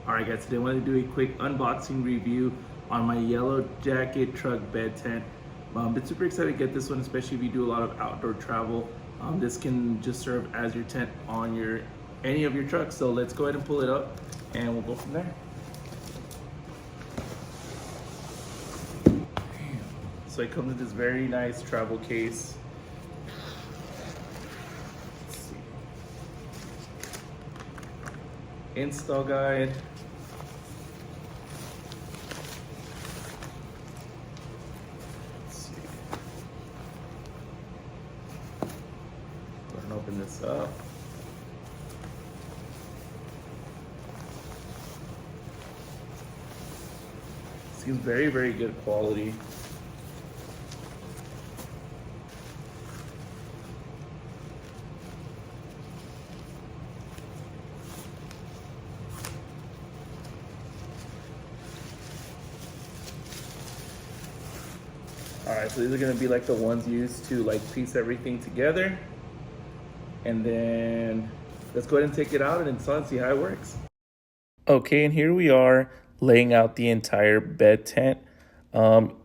Alright guys, today I wanted to do a quick unboxing review on my yellow jacket truck bed tent. Been super excited to get this one, especially if you do a lot of outdoor travel. This can just serve as your tent on any of your trucks. So let's go ahead and pull it up and we'll go from there. So it comes with this very nice travel case. Install guide, go ahead and open this up. Seems very good quality. Alright, so these are going to be like the ones used to like piece everything together. And then let's go ahead and take it out and install and see how it works. Okay, and here we are laying out the entire bed tent.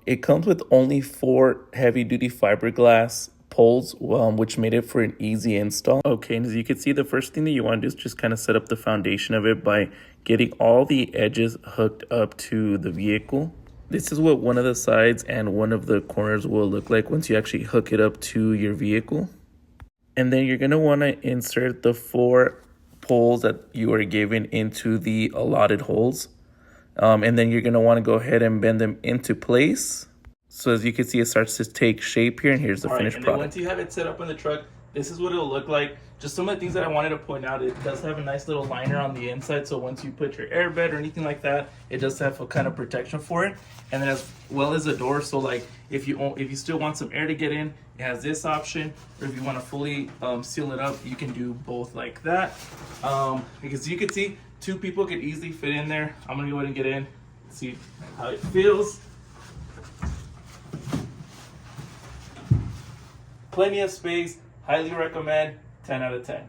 It comes with only 4 heavy-duty fiberglass poles, which made it for an easy install. Okay, and as you can see, the first thing that you want to do is just kind of set up the foundation of it by getting all the edges hooked up to the vehicle. This is what one of the sides and one of the corners will look like once you actually hook it up to your vehicle. And then you're going to want to insert the 4 poles that you are given into the allotted holes. And then you're going to want to go ahead and bend them into place. So as you can see, it starts to take shape here, and here's the finished product. Once you have it set up in the truck, this is what it'll look like. Just some of the things that I wanted to point out, it does have a nice little liner on the inside, so once you put your airbed or anything like that, it does have a kind of protection for it. And then as well as a door, so like if you still want some air to get in, it has this option, or if you want to fully seal it up, you can do both like that. Because you can see 2 people could easily fit in there. I'm gonna go ahead and get in, see how it feels. Plenty of space, highly recommend, 10 out of 10.